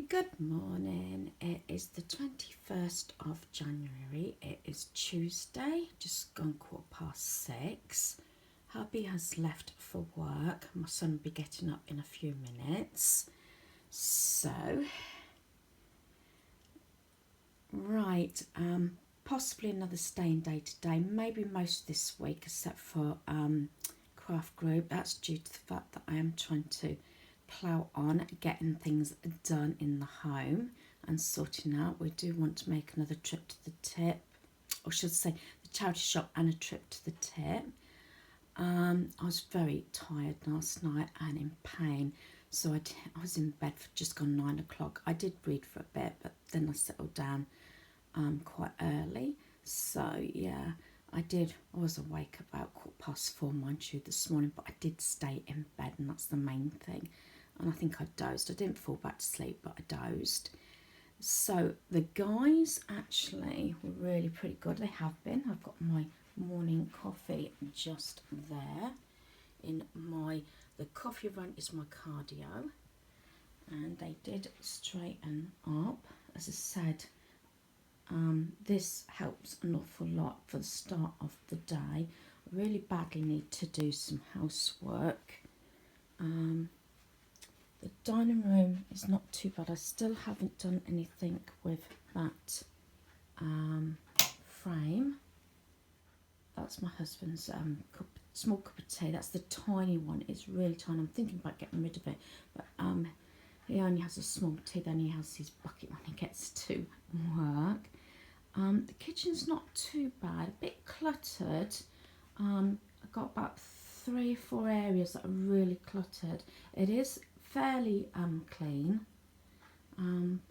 Good morning. It is the 21st of January. It is Tuesday, just gone 6:15. Hubby has left for work. My son will be getting up in a few minutes. So, right, possibly another staying day today, maybe most this week except for craft group. That's due to the fact that I am trying to plough on getting things done in the home and sorting out. We do want to make another trip to the tip, or should I say the charity shop, and a trip to the tip. I was very tired last night and in pain, so I was in bed for just gone 9 o'clock. I did read for a bit, but then I settled down quite early. So yeah, I was awake about 4:15, mind you, this morning, but I did stay in bed, and that's the main thing. And I think I dozed. I didn't fall back to sleep, but I dozed. So the guys actually were really pretty good. They have been. I've got my morning coffee just there. The coffee run is my cardio. And they did straighten up. As I said, this helps an awful lot for the start of the day. I really badly need to do some housework. The dining room is not too bad. I still haven't done anything with that frame. That's my husband's small cup of tea. That's the tiny one. It's really tiny. I'm thinking about getting rid of it, but he only has a small tea. Then he has his bucket when he gets to work. The kitchen's not too bad. A bit cluttered. I've got about 3 or 4 areas that are really cluttered. It is fairly clean,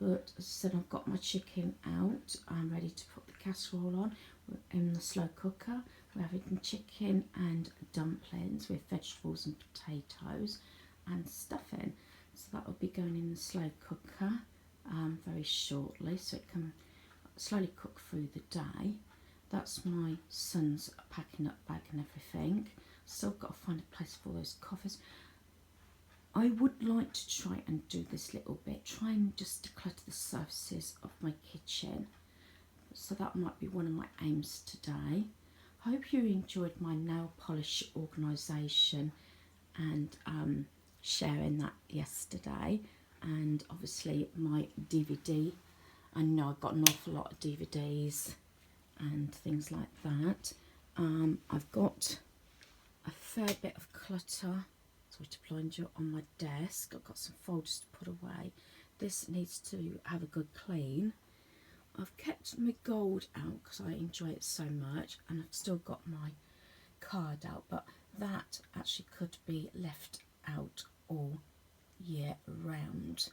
but as I said, I've got my chicken out. I'm ready to put the casserole on. We're in the slow cooker. We're having chicken and dumplings with vegetables and potatoes and stuffing. So that will be going in the slow cooker very shortly, so it can slowly cook through the day. That's my son's packing up bag and everything. Still got to find a place for those coffees. I would like to try and do this little bit, try and just declutter the surfaces of my kitchen. So that might be one of my aims today. Hope you enjoyed my nail polish organisation and sharing that yesterday. And obviously my DVD. I know I've got an awful lot of DVDs and things like that. I've got a fair bit of clutter, sorry to blind you, on my desk. I've got some folders to put away. This needs to have a good clean. I've kept my gold out because I enjoy it so much, and I've still got my card out, but that actually could be left out all year round.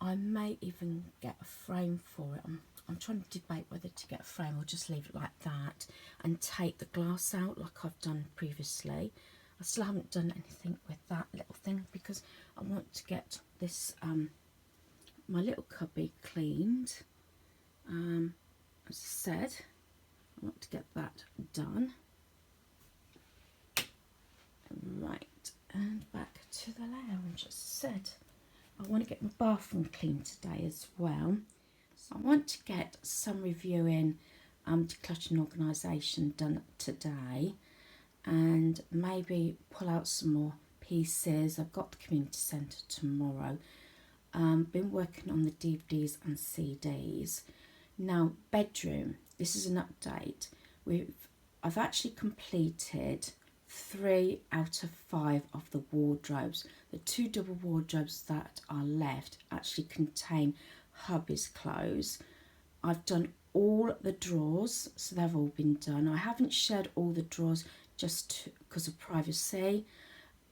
I may even get a frame for it. I'm trying to debate whether to get a frame or just leave it like that and take the glass out like I've done previously. I still haven't done anything with that little thing because I want to get this my little cubby cleaned. As I said, I want to get that done. Right, and back to the lounge. As I said, I want to get my bathroom cleaned today as well. So I want to get some reviewing, decluttering organisation done today, and maybe pull out some more pieces. I've got the community centre tomorrow. Been working on the DVDs and CDs. Now, bedroom. This is an update. I've actually completed 3 out of 5 of the wardrobes. The 2 double wardrobes that are left actually contain hubby's clothes. I've done all the drawers, so they've all been done. I haven't shared all the drawers just because of privacy,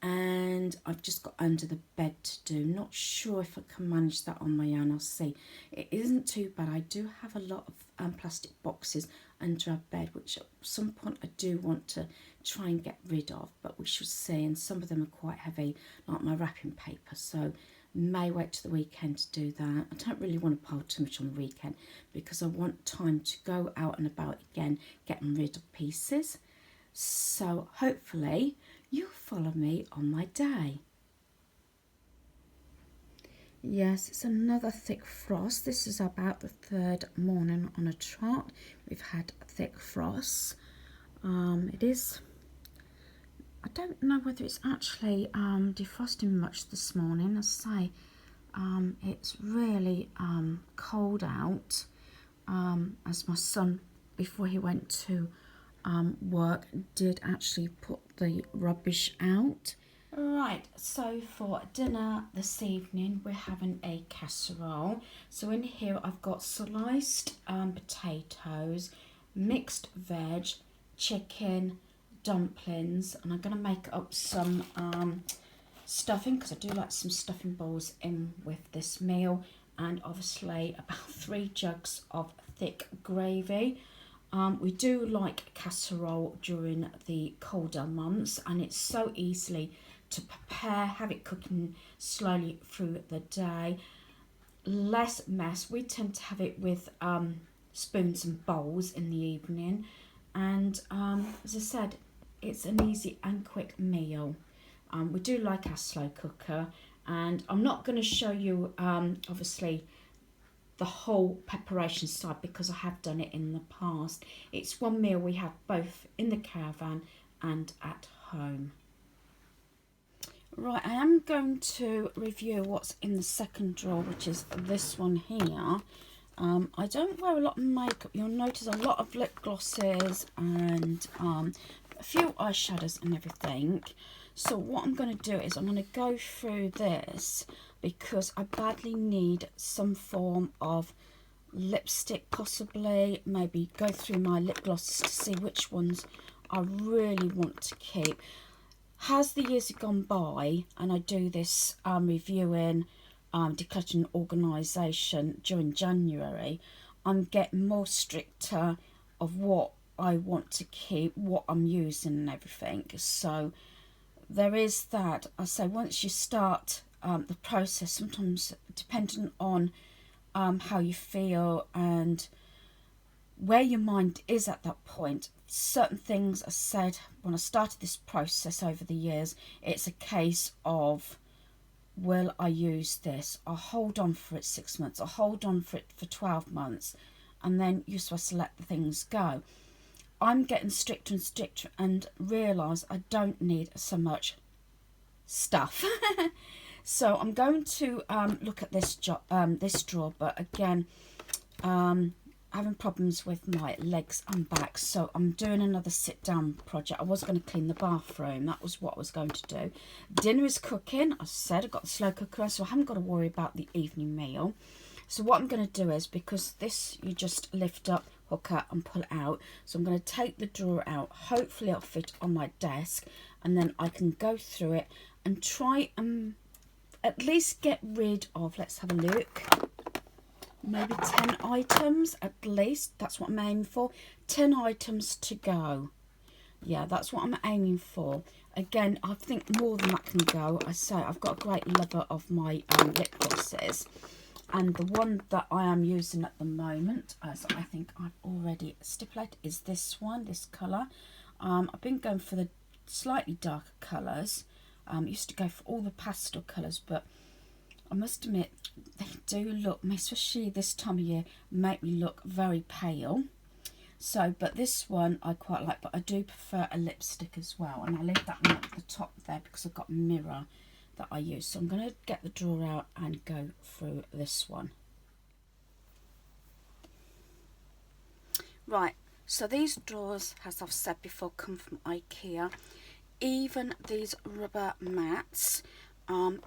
and I've just got under the bed to do. Not sure if I can manage that on my own. I'll see. It isn't too bad. I do have a lot of plastic boxes under our bed, which at some point I do want to try and get rid of, but we shall see. And some of them are quite heavy, like my wrapping paper, so may wait till the weekend to do that. I don't really want to pile too much on the weekend because I want time to go out and about again, getting rid of pieces. So hopefully you'll follow me on my day. Yes, it's another thick frost. This is about the third morning on a trot. We've had thick frosts. It is, I don't know whether it's actually defrosting much this morning. As I say, it's really cold out. As my son, before he went to work, did actually put the rubbish out. Right, so for dinner this evening we're having a casserole. So in here I've got sliced potatoes, mixed veg, chicken, dumplings, and I'm going to make up some stuffing because I do like some stuffing balls in with this meal, and obviously about 3 jugs of thick gravy. We do like casserole during the colder months, and it's so easily to prepare, have it cooking slowly through the day. Less mess. We tend to have it with spoons and bowls in the evening, and as I said, it's an easy and quick meal. We do like our slow cooker, and I'm not going to show you obviously the whole preparation side because I have done it in the past. It's one meal we have both in the caravan and at home. Right, I am going to review what's in the second drawer, which is this one here. I don't wear a lot of makeup. You'll notice a lot of lip glosses and a few eyeshadows and everything. So what I'm going to do is I'm going to go through this because I badly need some form of lipstick, possibly. Maybe go through my lip glosses to see which ones I really want to keep. As the years have gone by, and I do this reviewing decluttering organisation during January, I'm getting more stricter of what I want to keep, what I'm using and everything. So there is that. I say once you start the process, sometimes depending on how you feel and where your mind is at that point, certain things are said. When I started this process over the years, it's a case of, will I use this? I'll hold on for it 6 months, I'll hold on for it for 12 months, and then you're supposed to let the things go. I'm getting stricter and stricter and realise I don't need so much stuff. So I'm going to look at this drawer, but again, having problems with my legs and back, so I'm doing another sit down project. I was going to clean the bathroom, that was what I was going to do. Dinner is cooking. I said I've got the slow cooker, so I haven't got to worry about the evening meal. So what I'm going to do is, because this you just lift up, hook up and pull it out, so I'm going to take the drawer out. Hopefully it'll fit on my desk, and then I can go through it and try and at least get rid of, let's have a look, maybe 10 items at least. That's what I'm aiming for. 10 items to go. Yeah, that's what I'm aiming for. Again, I think more than that can go. I say I've got a great lover of my lip glosses, and the one that I am using at the moment, as I think I've already stipulated, is this one, this colour. I've been going for the slightly darker colours. Used to go for all the pastel colours, but I must admit they do look, especially this time of year, make me look very pale. So, but this one I quite like, but I do prefer a lipstick as well, and I'll leave that one at the top there because I've got a mirror that I use. So I'm going to get the drawer out and go through this one. Right, so these drawers, as I've said before, come from IKEA. Even these rubber mats,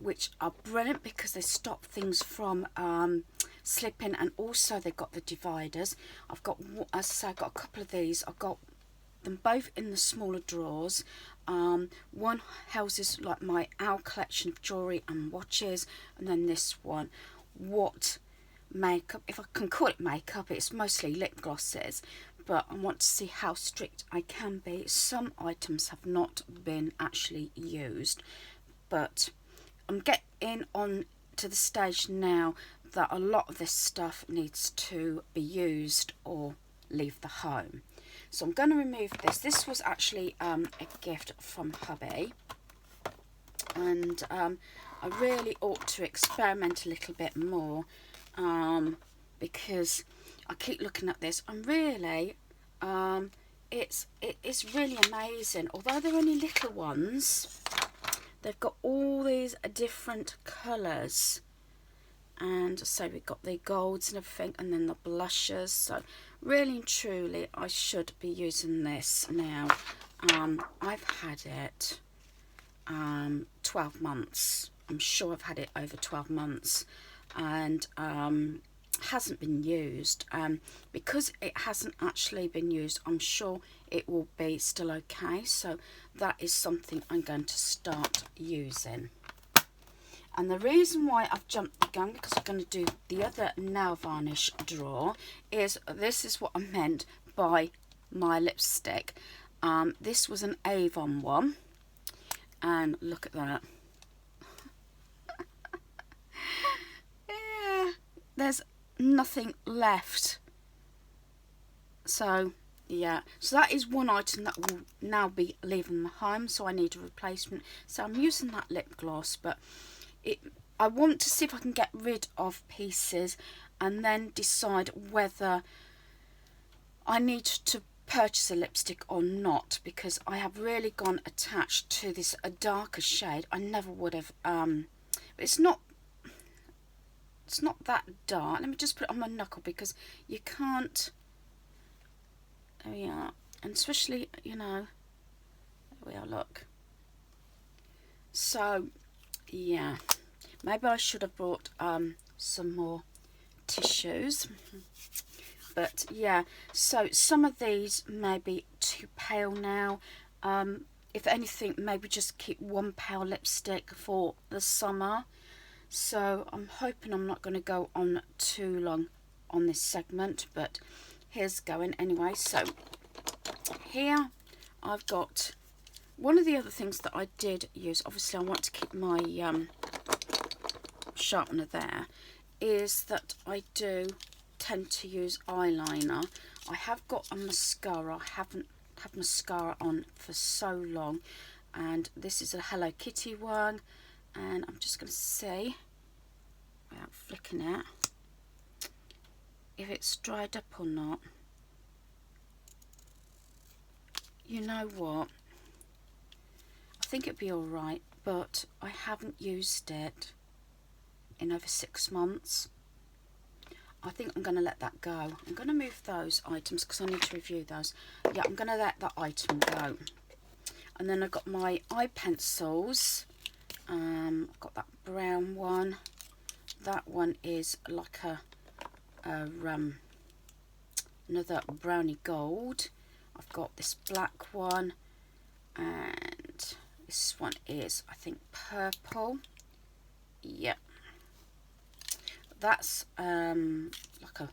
which are brilliant because they stop things from slipping, and also they've got the dividers. I've got, as I say, I've got a couple of these. I've got them both in the smaller drawers. One houses like my owl collection of jewellery and watches, and then this one, what makeup, if I can call it makeup, it's mostly lip glosses, but I want to see how strict I can be. Some items have not been actually used, but I'm getting on to the stage now that a lot of this stuff needs to be used or leave the home. So I'm going to remove this. This was actually a gift from Hubby, and I really ought to experiment a little bit more, because I keep looking at this and really it's really amazing. Although they're only little ones, they've got all these different colours. And so we've got the golds and everything, and then the blushes. So really and truly, I should be using this now. I've had it 12 months. I'm sure I've had it over 12 months, and hasn't been used. Because it hasn't actually been used, I'm sure it will be still okay. So that is something I'm going to start using. And the reason why I've jumped the gun, because I'm going to do the other nail varnish drawer, is this is what I meant by my lipstick. This was an Avon one, and look at that. Yeah, there's nothing left. So yeah, so that is one item that will now be leaving the home, so I need a replacement. So I'm using that lip gloss, but I want to see if I can get rid of pieces and then decide whether I need to purchase a lipstick or not, because I have really gone attached to this a darker shade. I never would have, but it's not that dark. Let me just put it on my knuckle, because you can't, there we are, and especially, you know, there we are, look. So yeah, maybe I should have brought some more tissues. But yeah, so some of these may be too pale now. If anything, maybe just keep one pale lipstick for the summer. So I'm hoping I'm not going to go on too long on this segment, but here's going anyway. So here I've got one of the other things that I did use. Obviously I want to keep my sharpener there, is that I do tend to use eyeliner. I have got a mascara. I haven't had mascara on for so long, and this is a Hello Kitty one, and I'm just going to see, without flicking it, if it's dried up or not. You know what, I think it'd be alright, but I haven't used it in over 6 months. I think I'm going to let that go. I'm going to move those items because I need to review those. Yeah, I'm going to let that item go. And then I've got my eye pencils. I've got that brown one. That one is like another browny gold. I've got this black one, and this one is, I think, purple. Yep. That's like a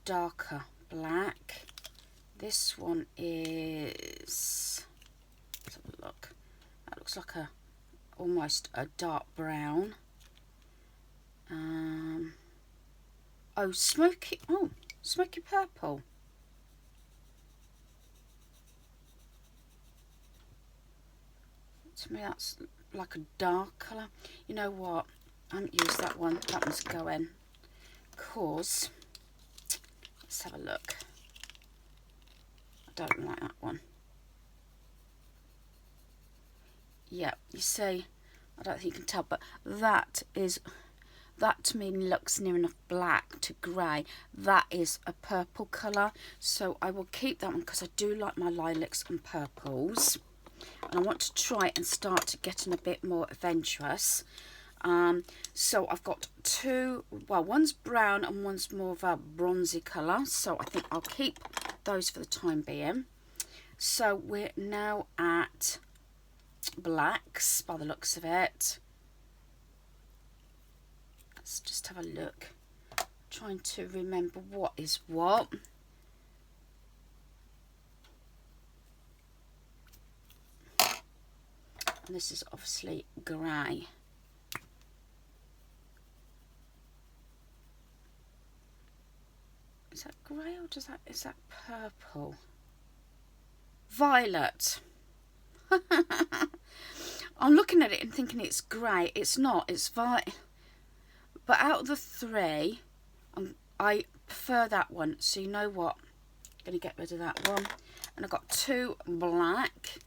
darker black. This one is, let's have a look. That looks like almost a dark brown. Oh, smoky purple. To me, that's like a dark colour. You know what? I haven't used that one. That one's going. Cause, let's have a look. I don't like that one. Yeah, you see, I don't think you can tell, but that to me looks near enough black to grey. That is a purple colour, so I will keep that one because I do like my lilacs and purples, and I want to try and start getting a bit more adventurous. So I've got two, well, one's brown and one's more of a bronzy colour, so I think I'll keep those for the time being. So we're now at blacks by the looks of it. Let's just have a look. I'm trying to remember what is what. And this is obviously grey. Is that grey or is that purple? Violet. I'm looking at it and thinking it's grey. It's not. It's violet. But out of the three, I prefer that one. So you know what? I'm going to get rid of that one. And I've got 2 black.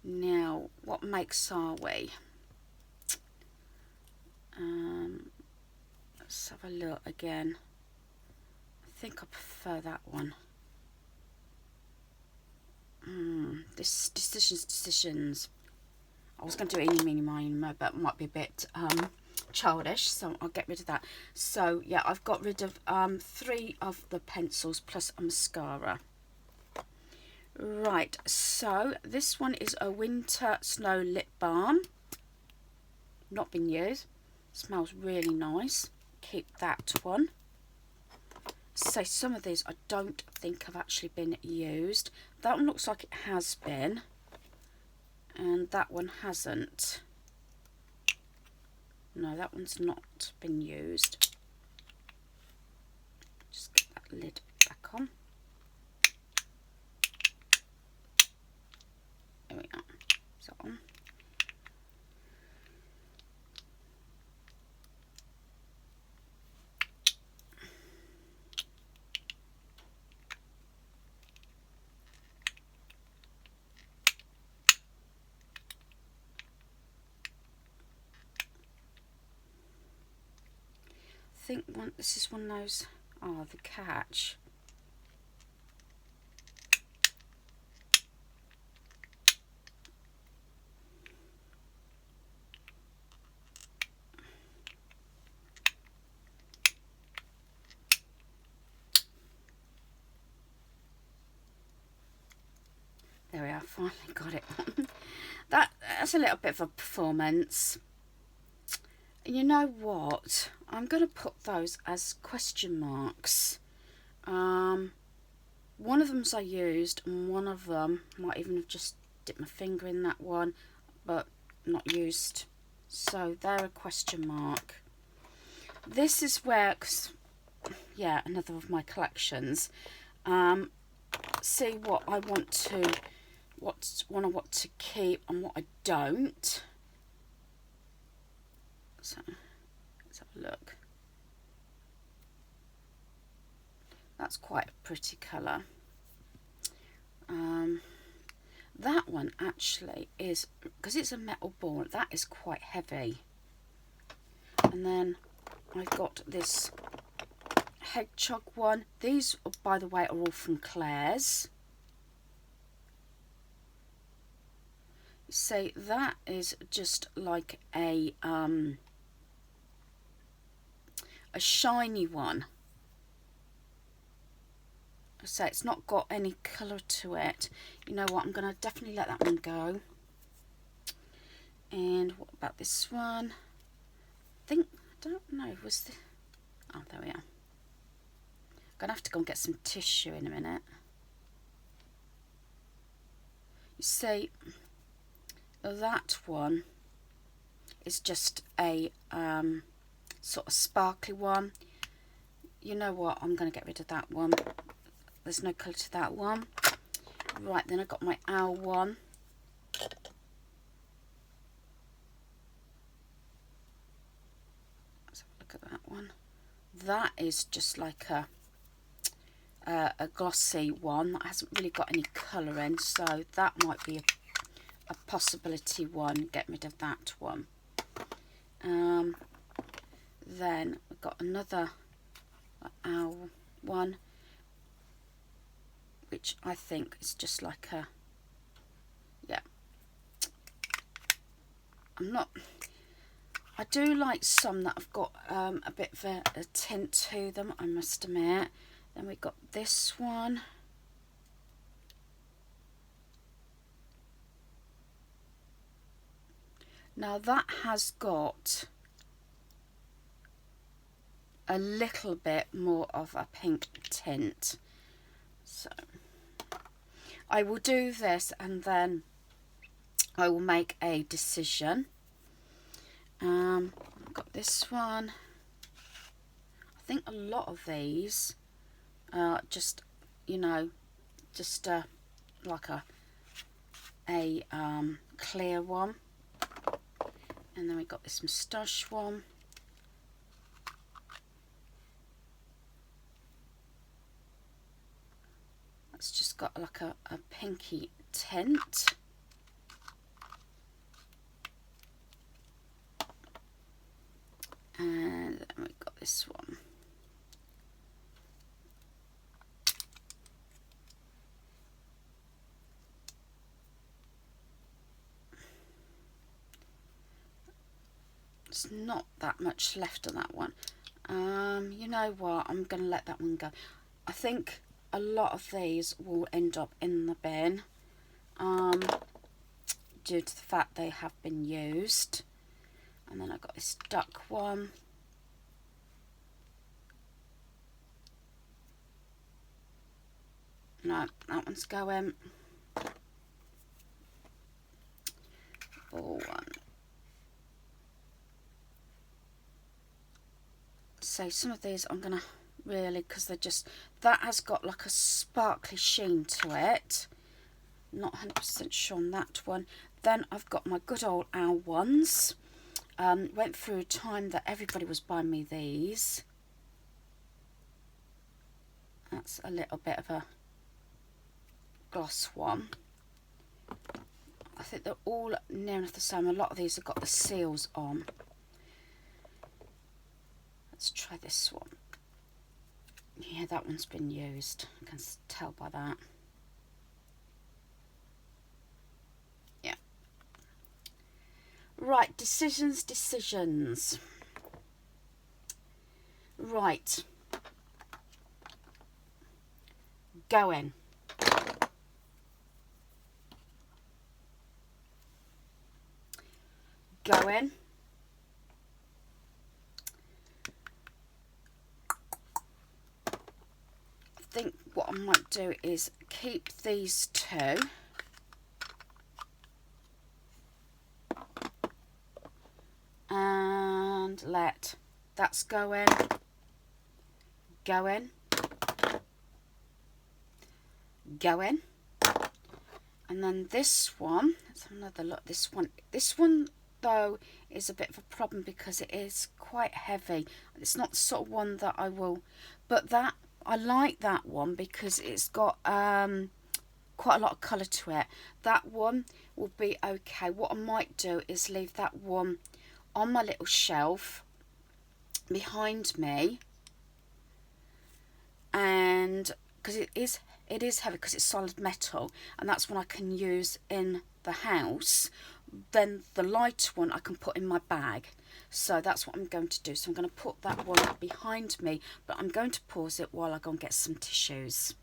Now, what makes are we? Let's have a look again. I think I prefer that one. This decisions. I was going to do eeny, meeny, miny, mo, but it might be a bit childish, so I'll get rid of that. So yeah, I've got rid of 3 of the pencils plus a mascara. Right, so this one is a winter snow lip balm. Not been used. Smells really nice. Keep that one. So some of these I don't think have actually been used. That one looks like it has been, and that one hasn't. No, that one's not been used. Just get that lid back on. There we are. Is that on? I think this is one of those. Oh, the catch. There we are, finally got it. That's a little bit of a performance. You know what? I'm going to put those as question marks. One of them's I used, and one of them might even have just dipped my finger in that one, but not used. So they're a question mark. This is where, yeah, another of my collections. See what I want to, what one I want to keep and what I don't. So let's have a look. That's quite a pretty colour. That one actually is, because it's a metal ball, that is quite heavy. And then I've got this hedgehog one. These, by the way, are all from Claire's. See, that is just like a shiny one. So it's not got any colour to it. You know what, I'm going to definitely let that one go. And what about this one? I don't know, was the... Oh, there we are. I'm going to have to go and get some tissue in a minute. You see, that one is just a sort of sparkly one. You know what, I'm going to get rid of that one. There's no colour to that one. Right, then I've got my owl one. Let's have a look at that one. That is just like a glossy one that hasn't really got any colour in, so that might be a possibility one. Get rid of that one. Then we've got another owl one, which I think is just like a, yeah. I do like some that have got a bit of a tint to them, I must admit. Then we've got this one. Now that has got a little bit more of a pink tint. So I will do this and then I will make a decision. I've got this one. I think a lot of these are just, you know, just like a clear one. And then we got this moustache one. It's just got like a pinky tint. And then we've got this one. There's not that much left on that one. You know what? I'm going to let that one go. I think a lot of these will end up in the bin due to the fact they have been used. And then I've got this duck one. No, that one's going. Ball one. So some of these I'm going to really, because they're just, that has got like a sparkly sheen to it. Not 100% sure on that one. Then I've got my good old owl ones. Went through a time that everybody was buying me these. That's a little bit of a gloss one. I think they're all near enough the same. A lot of these have got the seals on. Let's try this one. Yeah, that one's been used. I can tell by that. Yeah. Right, decisions. Right. Going. Going. I think what I might do is keep these two. And let that's going. Going. Going. And then this one, let's have another look. This one though is a bit of a problem because it is quite heavy. It's not the sort of one that I will, but that I like that one because it's got quite a lot of colour to it. That one will be okay. What I might do is leave that one on my little shelf behind me, and because it is heavy because it's solid metal, and that's one I can use in the house. Then the light one I can put in my bag. So that's what I'm going to do. So I'm going to put that one behind me, but I'm going to pause it while I go and get some tissues.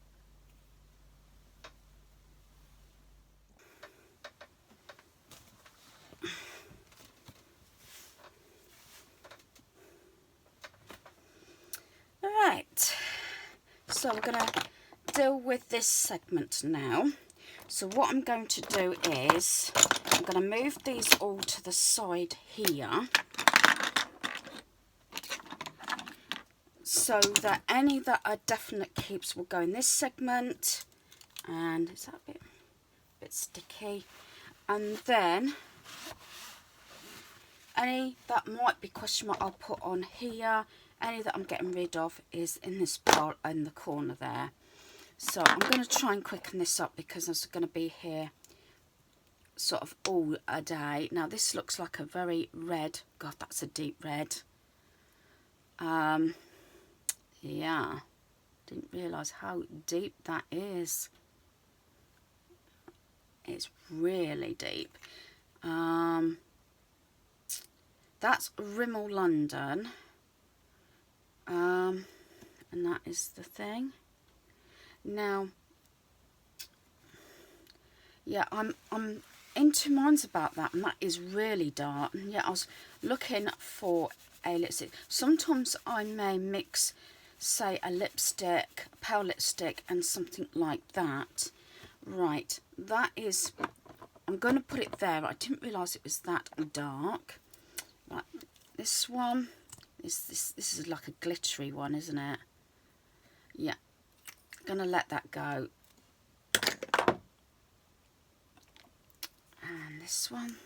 Alright, so we're going to deal with this segment now. So what I'm going to do is I'm going to move these all to the side here, so that any that are definite keeps will go in this segment. And is that a bit sticky? And then any that might be question mark I'll put on here. Any that I'm getting rid of is in this pile in the corner there. So I'm going to try and quicken this up because I'm going to be here sort of all a day. Now this looks like a very red, God, that's a deep red. Yeah, didn't realise how deep that is. It's really deep. That's Rimmel London. And that is the thing. Now, yeah, I'm in two minds about that, and that is really dark. And yeah, I was looking for a lipstick. Sometimes I may mix, say, a lipstick, a pale lipstick, and something like that. Right, that is, I'm going to put it there. I didn't realise it was that dark. Right, this one is this is like a glittery one, isn't it? Yeah, gonna let that go. And this one.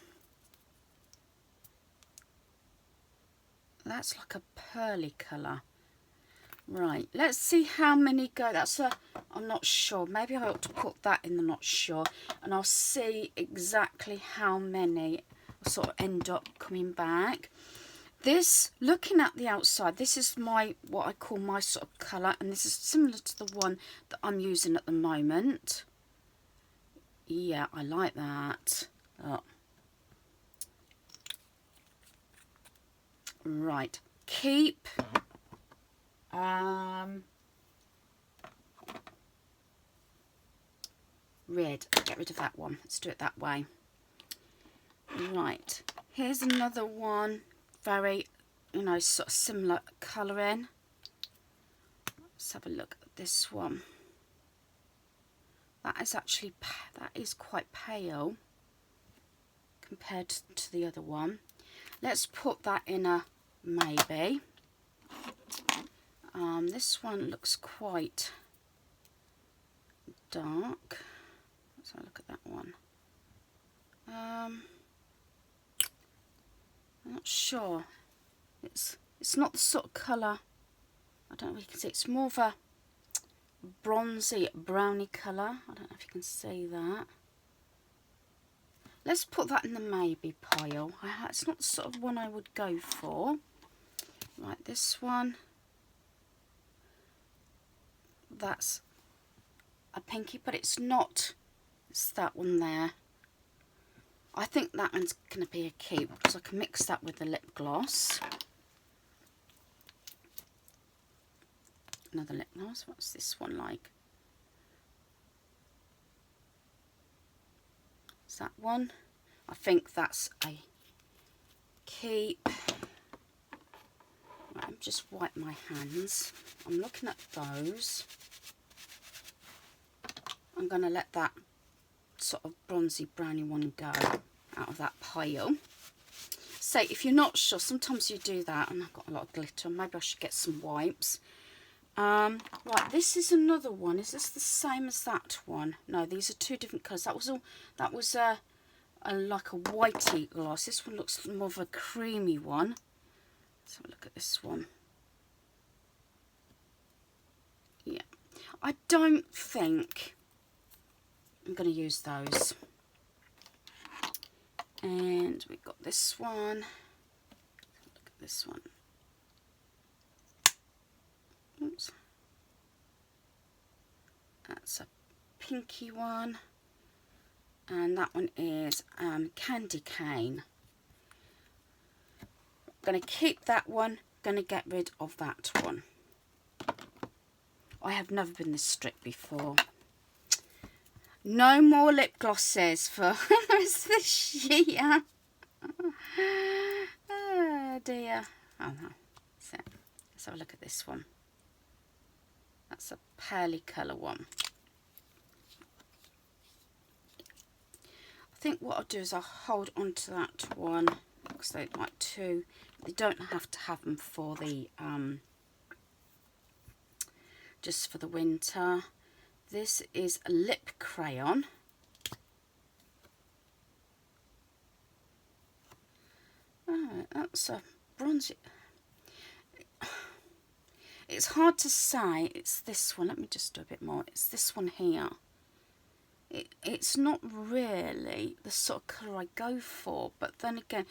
That's like a pearly colour. Right, let's see how many go. That's a, I'm not sure. Maybe I ought to put that in the not sure. And I'll see exactly how many sort of end up coming back. This, looking at the outside, this is my, what I call my sort of colour. And this is similar to the one that I'm using at the moment. Yeah, I like that. Oh. Right, keep. Red. Get rid of that one. Let's do it that way. Right. Here's another one. Very, you know, sort of similar colouring. Let's have a look at this one. That is actually, that is quite pale compared to the other one. Let's put that in a maybe. This one looks quite dark. Let's have a look at that one. I'm not sure. It's not the sort of colour. I don't know if you can see. It's more of a bronzy, browny colour. I don't know if you can see that. Let's put that in the maybe pile. It's not the sort of one I would go for. Right, this one. That's a pinky, but it's not. It's that one there. I think that one's going to be a keep because I can mix that with the lip gloss. Another lip gloss. What's this one like? Is that one? I think that's a keep. Right, I'm just wipe my hands. I'm looking at those. I'm going to let that sort of bronzy browny one go out of that pile. So if you're not sure, sometimes you do that, and I've got a lot of glitter. Maybe I should get some wipes. Right, this is another one. Is this the same as that one? No, these are two different colours. That was all. That was a like a whitey gloss. This one looks more of a creamy one. Let's have a look at this one. Yeah, I don't think I'm going to use those. And we've got this one. Look at this one. Oops. That's a pinky one. And that one is Candy Cane. I'm going to keep that one. Going to get rid of that one. I have never been this strict before. No more lip glosses for the rest of this year. Oh dear. Oh no. So, let's have a look at this one. That's a pearly colour one. I think what I'll do is I'll hold on to that one because they like two. They don't have to have them for the just for the winter. This is a lip crayon. Oh, that's a bronzy. It's hard to say. It's this one. Let me just do a bit more. It's this one here. It's not really the sort of colour I go for, but then again,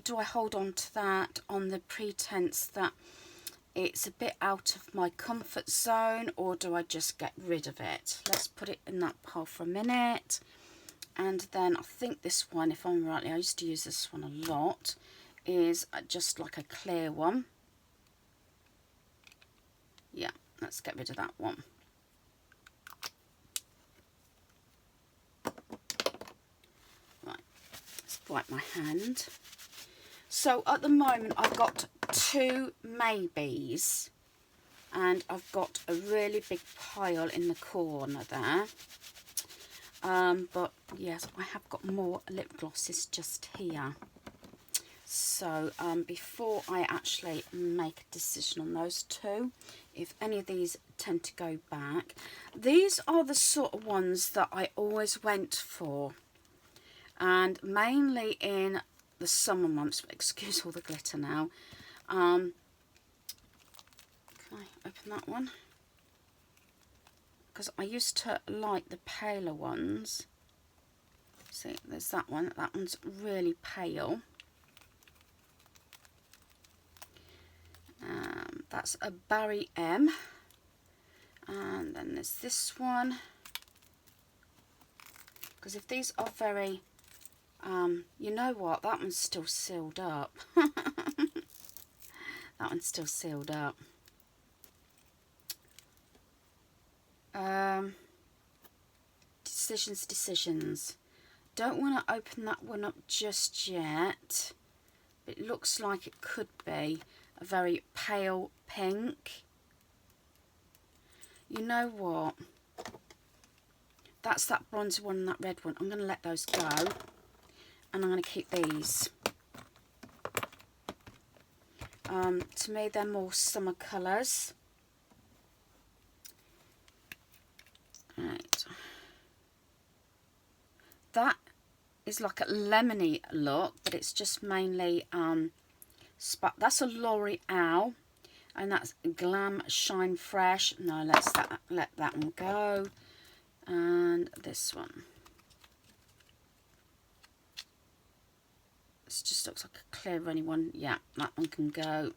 do I hold on to that on the pretense that it's a bit out of my comfort zone, or do I just get rid of it? Let's put it in that pile for a minute. And then I think this one, if I'm rightly, I used to use this one a lot, is just like a clear one. Yeah, let's get rid of that one. Right, let's wipe my hand. So at the moment I've got two maybes, and I've got a really big pile in the corner there. But yes, I have got more lip glosses just here. So before I actually make a decision on those two, if any of these tend to go back, these are the sort of ones that I always went for, and mainly in the summer months, excuse all the glitter now, Can I open that one? Because I used to like the paler ones. See, there's that one. That one's really pale. That's a Barry M. And then there's this one. Because if these are very, you know what, that one's still sealed up. That one's still sealed up. Decisions. Don't want to open that one up just yet. It looks like it could be a very pale pink. You know what? That's that bronzy one and that red one. I'm going to let those go. And I'm going to keep these. To me, they're more summer colours. Right. That is like a lemony look, but it's just mainly that's a L'Oreal, and that's Glam Shine Fresh. No, let that one go. And this one, this just looks like a clear runny one. Yeah, that one can go.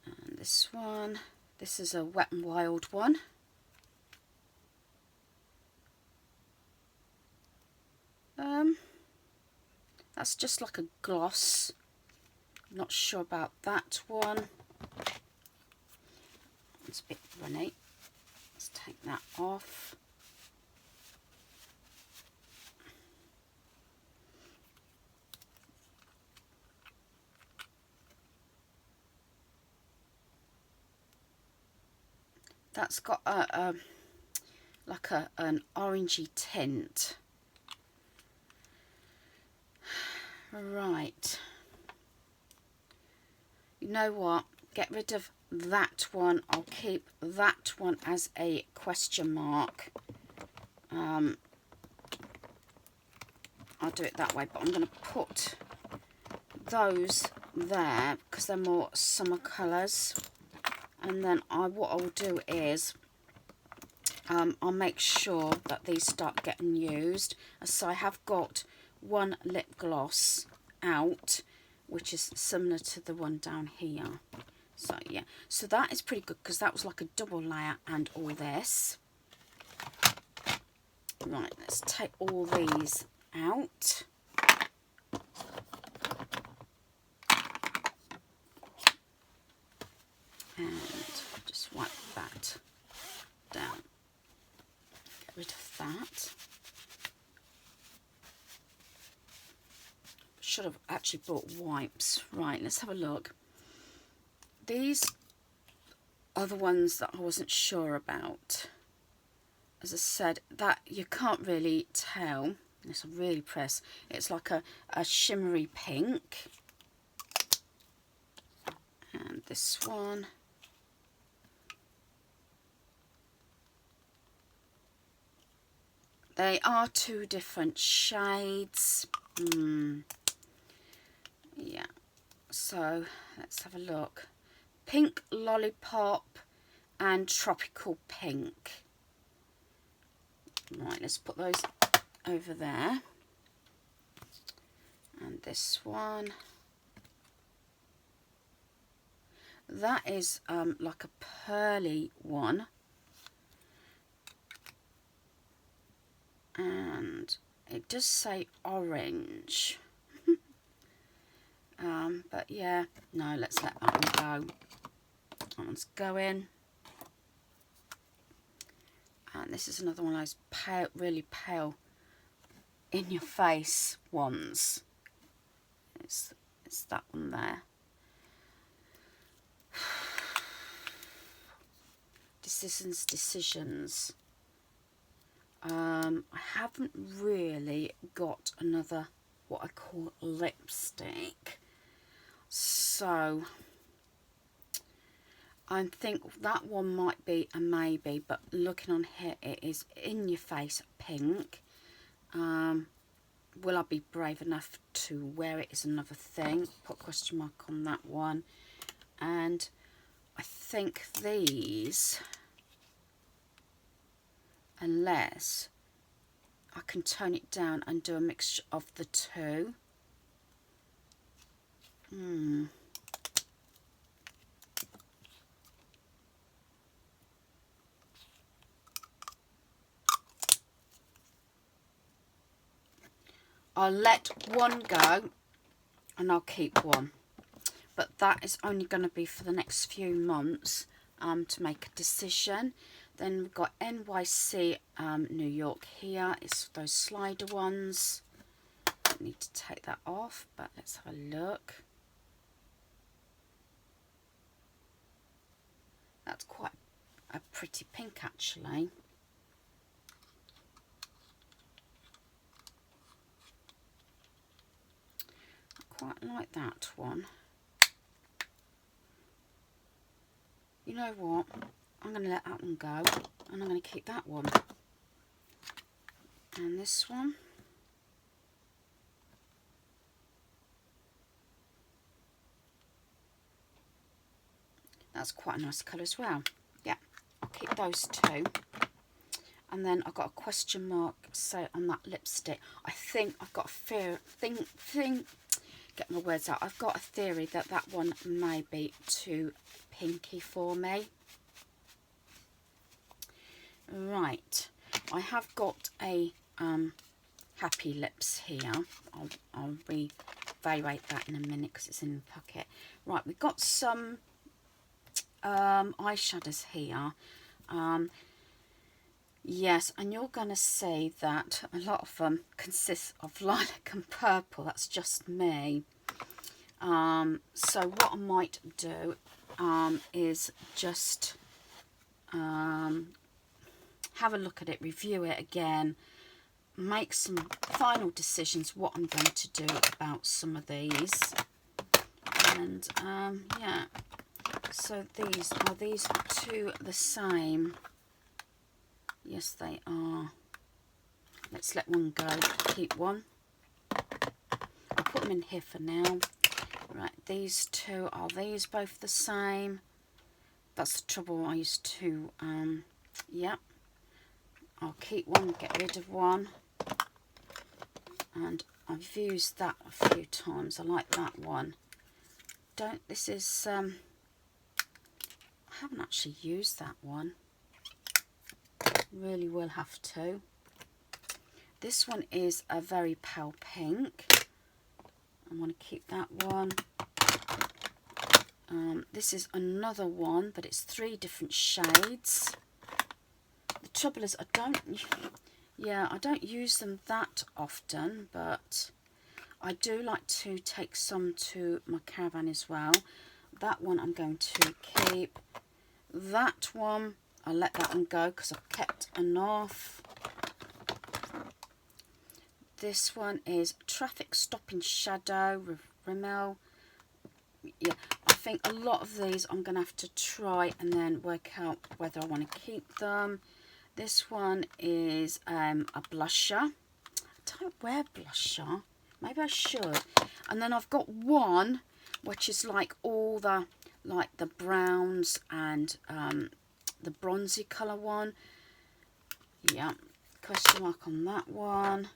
And this one, this is a Wet and Wild one. That's just like a gloss. Not sure about that one. It's a bit runny. Let's take that off. That's got an orangey tint. Right. You know what? Get rid of that one. I'll keep that one as a question mark. I'll do it that way, but I'm going to put those there because they're more summer colours. And then what I'll do is I'll make sure that these start getting used. So I have got one lip gloss out, which is similar to the one down here. So yeah, so that is pretty good because that was like a double layer and all this. Right, let's take all these out. And just wipe that down. Get rid of that. Should have actually bought wipes. Right, let's have a look. These are the ones that I wasn't sure about. As I said, that you can't really tell. Unless I really press. It's like a shimmery pink. And this one. They are two different shades. Yeah. So let's have a look. Pink Lollipop and Tropical Pink. Right, let's put those over there. And this one. That is like a pearly one. And it does say orange. But yeah, no, let's let that one go. That one's going. And this is another one of those pale, really pale, in your face ones. It's that one there. Decisions. I haven't really got another what I call lipstick, so I think that one might be a maybe, but looking on here it is in your face pink. will I be brave enough to wear it is another thing. Put a question mark on that one. And I think these, unless I can tone it down and do a mixture of the two. I'll let one go and I'll keep one. But that is only going to be for the next few months to make a decision. Then we've got NYC New York here. It's those slider ones. I need to take that off, but let's have a look. That's quite a pretty pink actually. I quite like that one. You know what? I'm going to let that one go and I'm going to keep that one. And this one. That's quite a nice colour as well. Yeah, I'll keep those two. And then I've got a question mark so on that lipstick. I think I've got a get my words out. I've got a theory that that one may be too pinky for me. Right, I have got a Happy Lips here. I'll re-evaluate that in a minute because it's in the pocket. Right, we've got some eyeshadows here. Yes, and you're going to see that a lot of them consist of lilac and purple. That's just me. So what I might do is just have a look at it, review it again, make some final decisions what I'm going to do about some of these. And yeah, so these two the same? Yes, they are. Let's let one go, keep one. I'll put them in here for now. Right, these two, are these both the same? That's the trouble, I used to, yeah. I'll keep one, get rid of one. And I've used that a few times, I like that one. This is, I haven't actually used that one. Really will have to. This one is a very pale pink. I want to keep that one. This is another one, but it's 3 different shades. The trouble is I don't use them that often, but I do like to take some to my caravan as well. That one I'm going to keep. That one, I'll let that one go because I've kept enough. This one is Traffic Stopping Shadow Rimmel. Yeah, I think a lot of these I'm going to have to try and then work out whether I want to keep them. This one is a blusher. I don't wear blusher. Maybe I should. And then I've got one which is like all the browns and the bronzy colour one. Yeah, question mark on that one.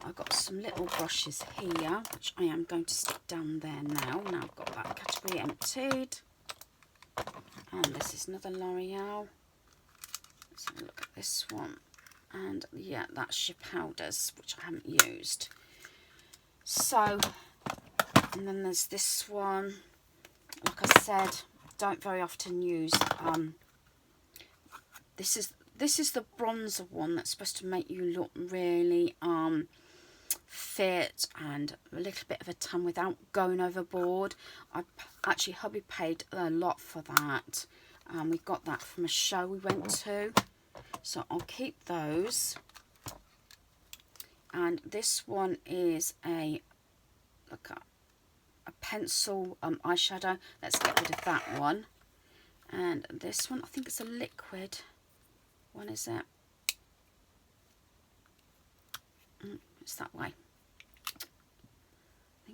I've got some little brushes here, which I am going to stick down there now. Now I've got that category emptied. And this is another L'Oreal. Let's have a look at this one. And yeah, that's your powders, which I haven't used. So, and then there's this one. Like I said, don't very often use, this is the bronzer one that's supposed to make you look really fit and a little bit of a tan without going overboard. Actually, hubby paid a lot for that. We got that from a show we went to, so I'll keep those. And this one is a pencil eyeshadow. Let's get rid of that one. And this one, I think it's a liquid. One is it? It's that way.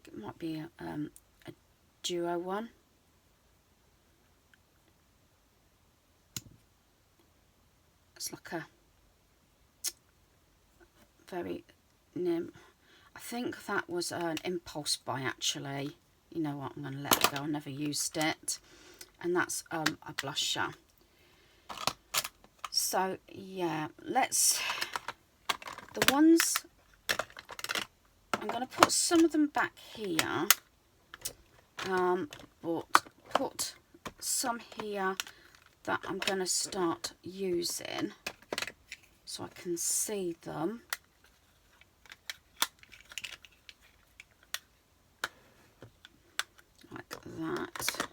think it might be a duo one. It's like a very I think that was an impulse buy actually. You know what, I'm going to let it go, I never used it. And that's a blusher. So yeah, let's, the ones, I'm going to put some of them back here, but put some here that I'm going to start using so I can see them. Like that.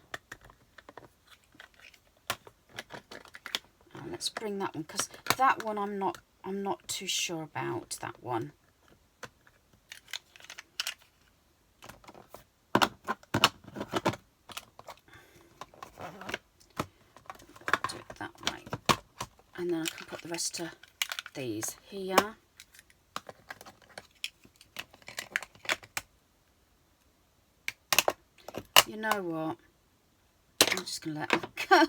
And let's bring that one, because that one I'm not too sure about, that one. Do it that way. And then I can put the rest of these here. You know what? I'm just going to let them go.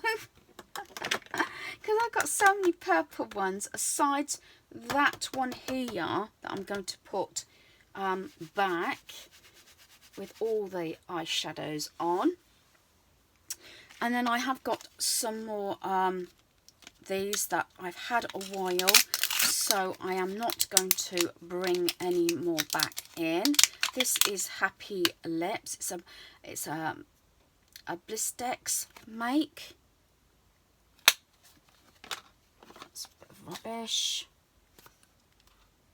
Because I've got so many purple ones aside that one here that I'm going to put back with all the eyeshadows on. And then I have got some more these that I've had a while, so I am not going to bring any more back in. This is Happy Lips. It's a Blistex make. That's a bit of rubbish.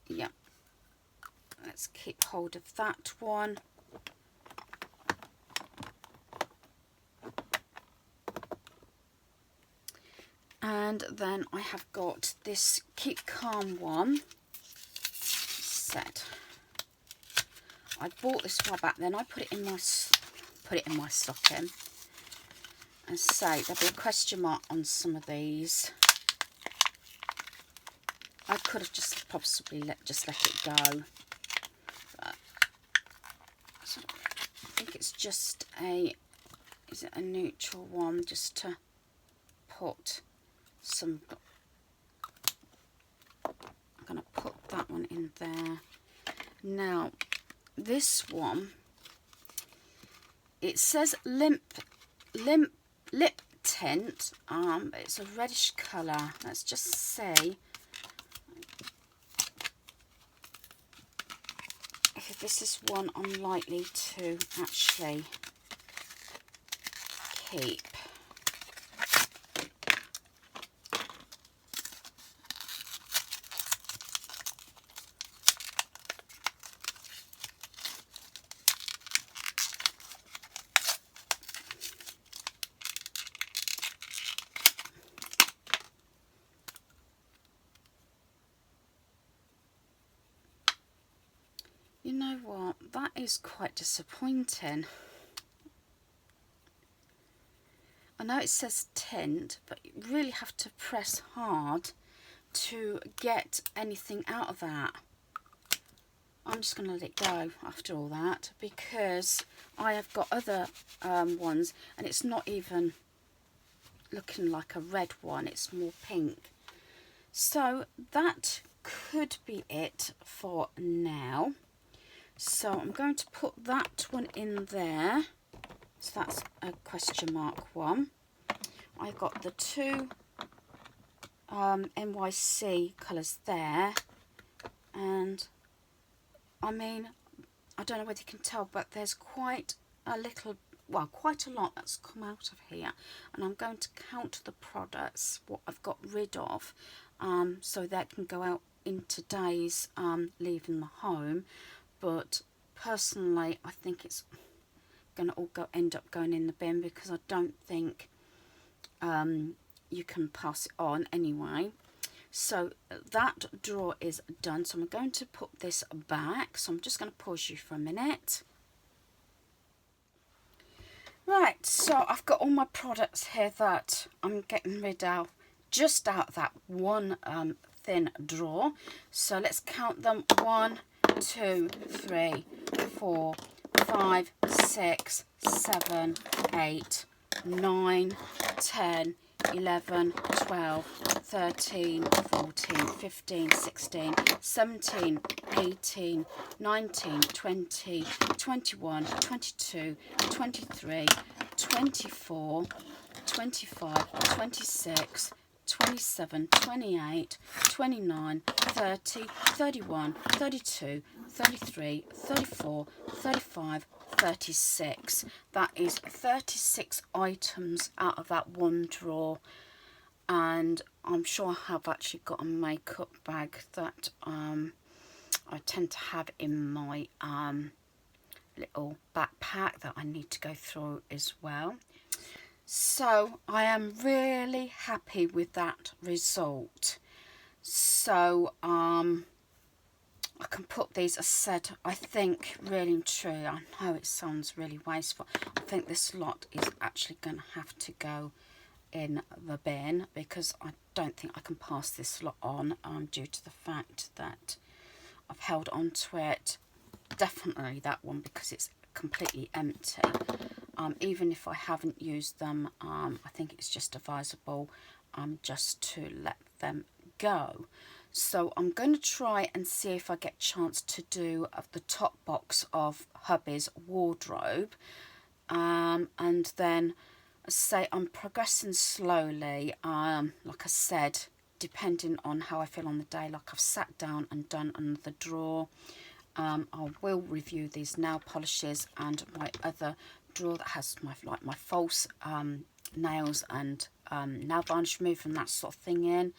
Yeah. Let's keep hold of that one. And then I have got this Keep Calm one set. I bought this a while back, then I put it in my stocking. And say there'll be a question mark on some of these. I could have just possibly let it go. But, so I think it's just is it a neutral one, just to put some. I'm going to put that one in there. Now, this one, it says lip tint, but it's a reddish colour. Let's just see if this is one I'm likely to actually keep. You know what, that is quite disappointing. I know it says tint, but you really have to press hard to get anything out of that. I'm just going to let it go after all that, because I have got other ones and it's not even looking like a red one, it's more pink. So that could be it for now. So I'm going to put that one in there. So that's a question mark one. I've got the two NYC colours there. And I mean, I don't know whether you can tell, but there's quite a little, well, quite a lot that's come out of here. And I'm going to count the products, what I've got rid of, so that can go out in today's leaving the home. But personally, I think it's going to all end up going in the bin, because I don't think you can pass it on anyway. So that drawer is done. So I'm going to put this back. So I'm just going to pause you for a minute. Right, so I've got all my products here that I'm getting rid of, just out of that one thin drawer. So let's count them. 1, 2, 3, 4, 5, 6, 7, 8, 9, 10, 11, 12, 13, 14, 15, 16, 17, 18, 19, 20, 21, 22, 23, 24, 25, 26, 27, 28, 29, 30, 31, 32, 33, 34, 35, 36. That is 36 items out of that one drawer. And I'm sure I have actually got a makeup bag that I tend to have in my little backpack that I need to go through as well. So I am really happy with that result. So I can put these, as I said, I think really and truly, I know it sounds really wasteful, I think this lot is actually going to have to go in the bin, because I don't think I can pass this lot on due to the fact that I've held on to it. Definitely that one, because it's completely empty. Even if I haven't used them, I think it's just advisable just to let them go. So I'm going to try and see if I get a chance to do the top box of Hubby's wardrobe, and then say I'm progressing slowly, like I said, depending on how I feel on the day. Like I've sat down and done another drawer. I will review these nail polishes and my other drawer that has my false nails and nail varnish remover and that sort of thing in.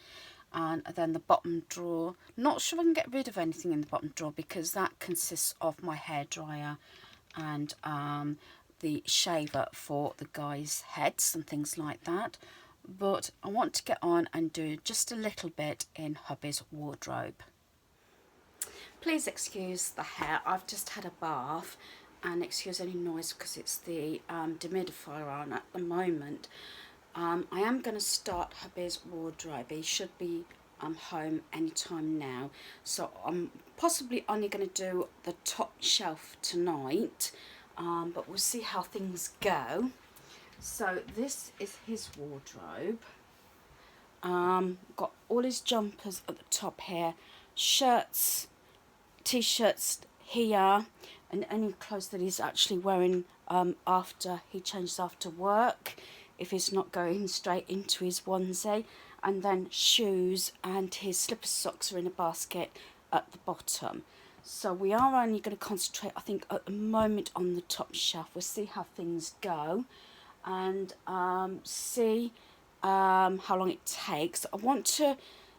And then the bottom drawer, not sure I can get rid of anything in the bottom drawer, because that consists of my hairdryer and the shaver for the guys' heads and things like that. But I want to get on and do just a little bit in Hubby's wardrobe. Please excuse the hair, I've just had a bath, and excuse any noise because it's the dehumidifier on at the moment. I am going to start Hubby's wardrobe. He should be home anytime now, so I'm possibly only going to do the top shelf tonight, but we'll see how things go. So this is his wardrobe. Got all his jumpers at the top here, shirts, t-shirts here, and any clothes that he's actually wearing after he changes after work, if he's not going straight into his onesie. And then shoes and his slipper socks are in a basket at the bottom. So we are only going to concentrate, I think, at the moment on the top shelf. We'll see how things go and see how long it takes. I want to,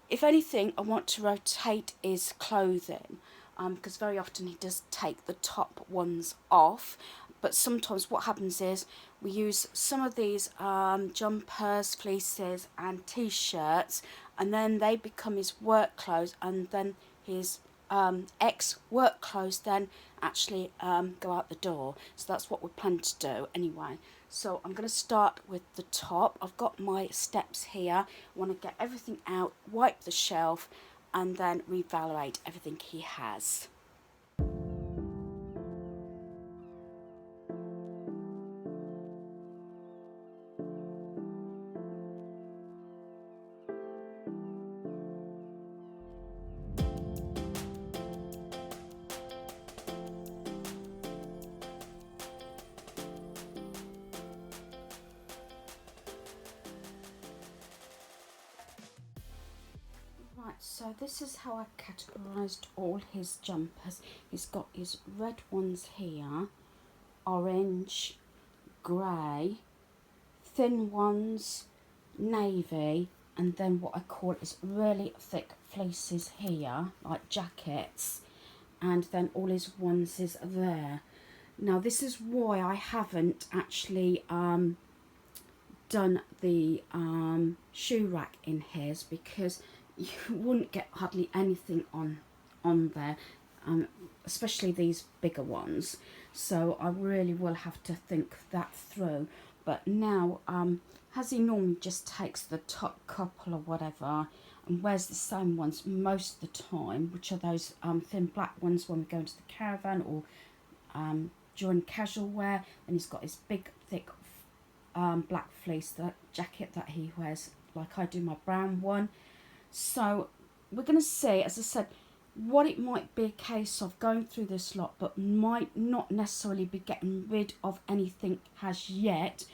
if anything, I want to rotate his clothing, because very often he does take the top ones off. But sometimes what happens is we use some of these jumpers, fleeces and t-shirts, and then they become his work clothes, and then his ex-work clothes then actually go out the door. So that's what we're planning to do anyway. So I'm going to start with the top. I've got my steps here. I want to get everything out, wipe the shelf, and then reevaluate everything he has. Right, so this is how I categorised all his jumpers. He's got his red ones here, orange, grey, thin ones, navy, and then what I call is really thick fleeces here, like jackets, and then all his onesies are there. Now this is why I haven't actually done the shoe rack in his, because you wouldn't get hardly anything on there, especially these bigger ones. So I really will have to think that through. But now as he normally just takes the top couple or whatever and wears the same ones most of the time, which are those thin black ones when we go into the caravan or during casual wear. And he's got his big thick black fleece jacket that he wears like I do my brown one. So we're going to see, as I said, what it might be a case of going through this lot, but might not necessarily be getting rid of anything as yet,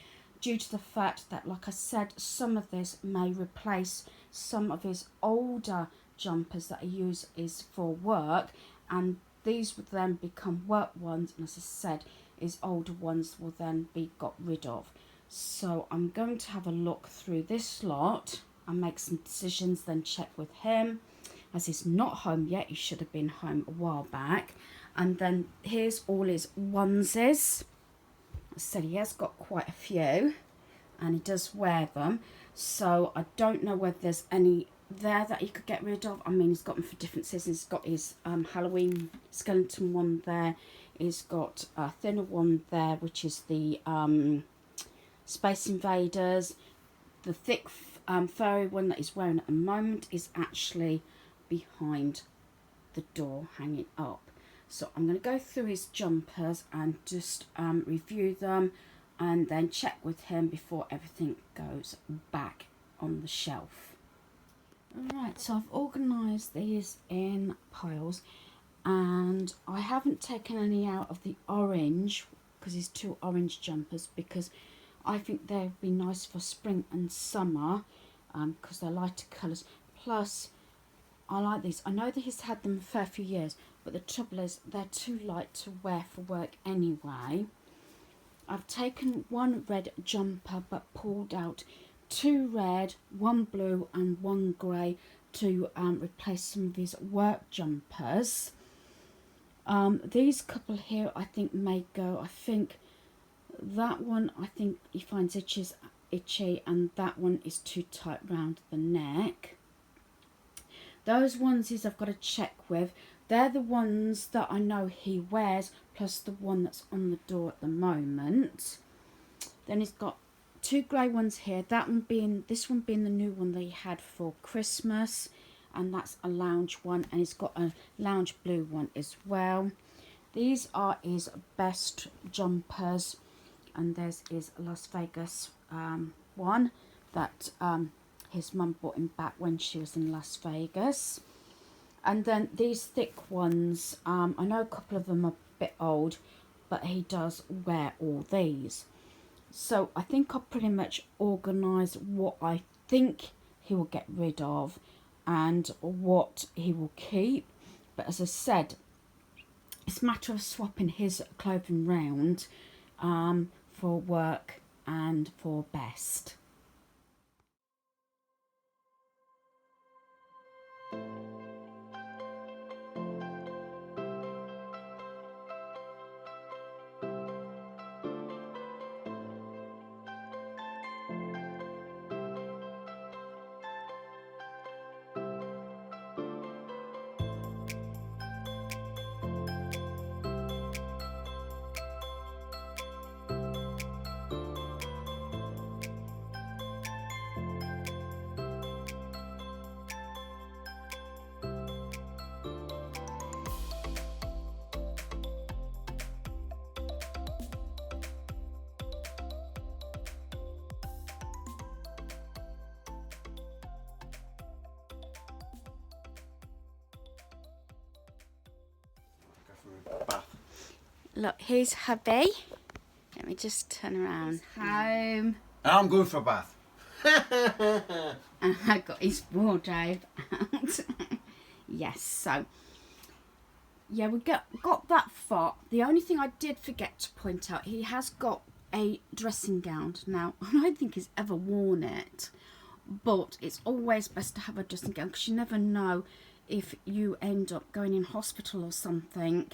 due to the fact that, like I said, some of this may replace some of his older jumpers that he uses for work, and these would then become work ones, and as I said, his older ones will then be got rid of. So I'm going to have a look through this lot and make some decisions, then check with him, as he's not home yet. He should have been home a while back. And then here's all his onesies. I said he has got quite a few, and he does wear them, so I don't know whether there's any there that he could get rid of. I mean, he's got them for different seasons. He's got his Halloween skeleton one there. He's got a thinner one there, which is the Space Invaders. The thick furry one that he's wearing at the moment is actually behind the door, hanging up. So I'm going to go through his jumpers and just review them, and then check with him before everything goes back on the shelf. Alright, so I've organised these in piles, and I haven't taken any out of the orange, because there's 2 orange jumpers, because I think they'd be nice for spring and summer, because they're lighter colours. Plus, I like these. I know that he's had them for a few years, but the trouble is they're too light to wear for work anyway. I've taken 1 red jumper but pulled out 2 red, 1 blue and 1 grey to replace some of his work jumpers. These couple here I think may go. I think that one, I think he finds itchy, and that one is too tight round the neck. Those onesies I've got to check with. They're the ones that I know he wears, plus the one that's on the door at the moment. Then he's got 2 grey ones here. This one being the new one that he had for Christmas, and that's a lounge one. And he's got a lounge blue one as well. These are his best jumpers, and there's his Las Vegas one that his mum bought him back when she was in Las Vegas. And then these thick ones, I know a couple of them are a bit old, but he does wear all these. So I think I'll pretty much organise what I think he will get rid of and what he will keep. But as I said, it's a matter of swapping his clothing round for work and for best. Bath. Look, here's Hubby. Let me just turn around. Home. I'm going for a bath. And I got his wardrobe out. Yes, so yeah, we got that far. The only thing I did forget to point out, he has got a dressing gown. Now, I don't think he's ever worn it, but it's always best to have a dressing gown, because you never know if you end up going in hospital or something,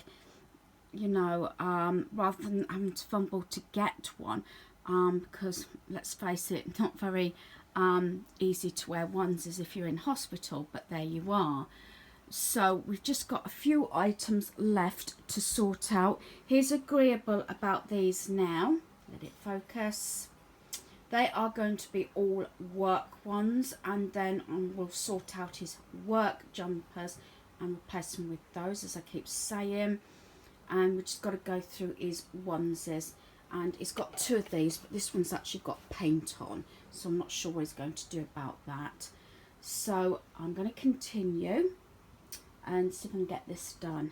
you know, rather than having to fumble to get one, because let's face it, not very easy to wear onesies if you're in hospital, but there you are. So we've just got a few items left to sort out. He's agreeable about these now. Let it focus. They are going to be all work ones, and then we'll sort out his work jumpers and replace them with those, as I keep saying. and we just got to go through his onesies. And it's got 2 of these, but this one's actually got paint on, so I'm not sure what he's going to do about that. So I'm going to continue and see if I can get this done.